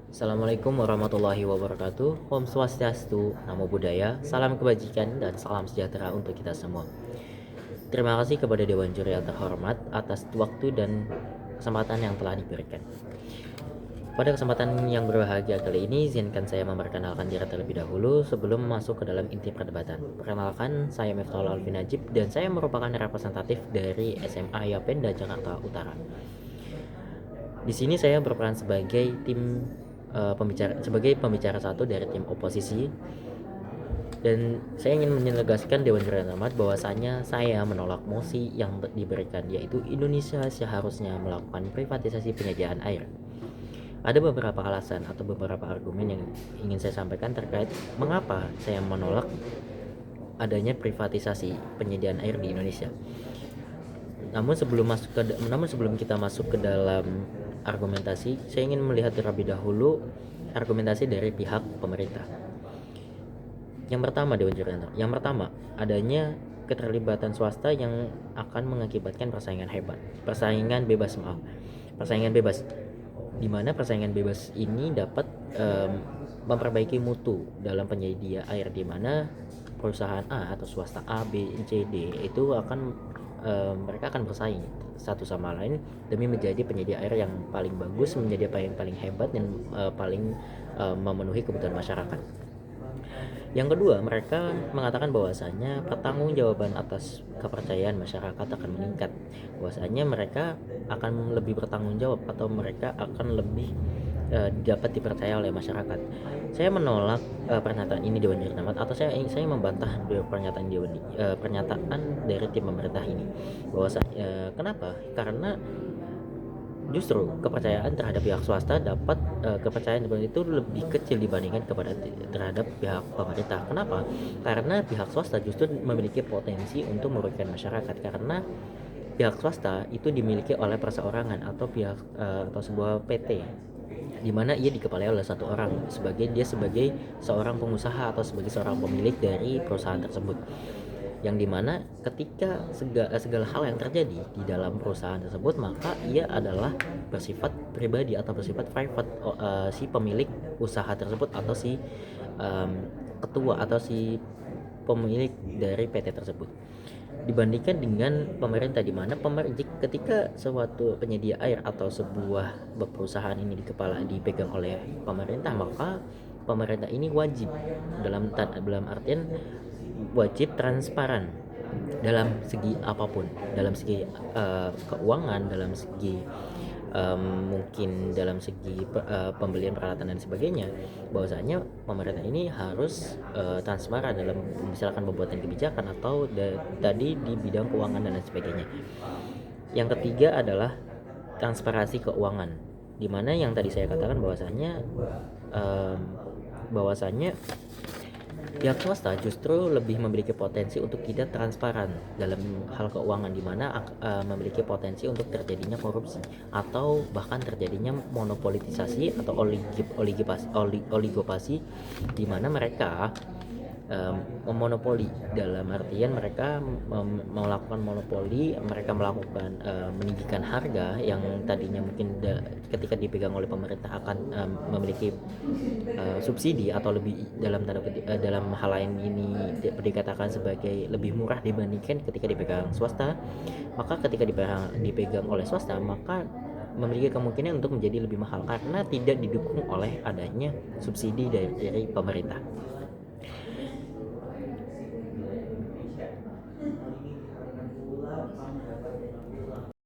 Assalamualaikum warahmatullahi wabarakatuh. Om Swastiastu, Namo Buddhaya, salam kebajikan dan salam sejahtera untuk kita semua. Terima kasih kepada Dewan Juri yang terhormat atas waktu dan kesempatan yang telah diberikan. Pada kesempatan yang berbahagia kali ini, izinkan saya memperkenalkan diri terlebih dahulu sebelum masuk ke dalam inti perdebatan. Perkenalkan, saya Miftahul Alvin Najib dan saya merupakan representatif dari SMA Yapenda Jakarta Utara. Di sini saya berperan sebagai pembicara satu dari tim oposisi, dan saya ingin menegaskan Dewan Juri yang terhormat bahwasanya saya menolak mosi yang diberikan, yaitu Indonesia seharusnya melakukan privatisasi penyediaan air. Ada beberapa alasan atau beberapa argumen yang ingin saya sampaikan terkait mengapa saya menolak adanya privatisasi penyediaan air di Indonesia. Namun sebelum kita masuk ke dalam argumentasi, saya ingin melihat terlebih dahulu argumentasi dari pihak pemerintah. Yang pertama, adanya keterlibatan swasta yang akan mengakibatkan persaingan bebas, di mana persaingan bebas ini dapat memperbaiki mutu dalam penyedia air, di mana perusahaan A atau swasta A, B, C, D itu mereka akan bersaing satu sama lain demi menjadi penyedia air yang paling bagus, menjadi paling hebat dan paling memenuhi kebutuhan masyarakat. Yang kedua, mereka mengatakan bahwasanya pertanggungjawaban atas kepercayaan masyarakat akan meningkat, bahwasanya mereka akan lebih bertanggung jawab atau mereka akan lebih dapat dipercaya oleh masyarakat. Saya menolak pernyataan ini Dewan Juri Terhormat, atau saya membantah pernyataan dari tim pemerintah ini. Kenapa? Karena justru kepercayaan terhadap pihak swasta kepercayaan itu lebih kecil dibandingkan terhadap pihak pemerintah. Kenapa? Karena pihak swasta justru memiliki potensi untuk merugikan masyarakat, karena pihak swasta itu dimiliki oleh perseorangan atau atau sebuah PT, di mana ia dikepalai oleh satu orang sebagai seorang pengusaha atau sebagai seorang pemilik dari perusahaan tersebut, yang dimana ketika segala hal yang terjadi di dalam perusahaan tersebut, maka ia adalah bersifat pribadi atau bersifat private, si pemilik usaha tersebut atau si ketua atau si pemilik dari PT tersebut, dibandingkan dengan pemerintah, di mana ketika suatu penyedia air atau sebuah perusahaan ini dipegang oleh pemerintah, maka pemerintah ini wajib dalam artian wajib transparan dalam segi apapun, dalam segi keuangan, dalam segi mungkin dalam segi pembelian peralatan dan sebagainya, bahwasanya pemerintah ini harus transparan dalam misalkan pembuatan kebijakan atau tadi di bidang keuangan dan lain sebagainya. Yang ketiga adalah transparansi keuangan, di mana yang tadi saya katakan bahwasanya pihak swasta justru lebih memiliki potensi untuk tidak transparan dalam hal keuangan, di mana memiliki potensi untuk terjadinya korupsi atau bahkan terjadinya monopolitisasi atau oligopasi, di mana mereka memonopoli, dalam artian mereka melakukan monopoli, mereka melakukan meninggikan harga yang tadinya mungkin ketika dipegang oleh pemerintah akan memiliki subsidi atau lebih dalam hal lain ini dikatakan sebagai lebih murah dibandingkan ketika dipegang swasta, maka ketika dipegang oleh swasta maka memiliki kemungkinan untuk menjadi lebih mahal karena tidak didukung oleh adanya subsidi dari pemerintah.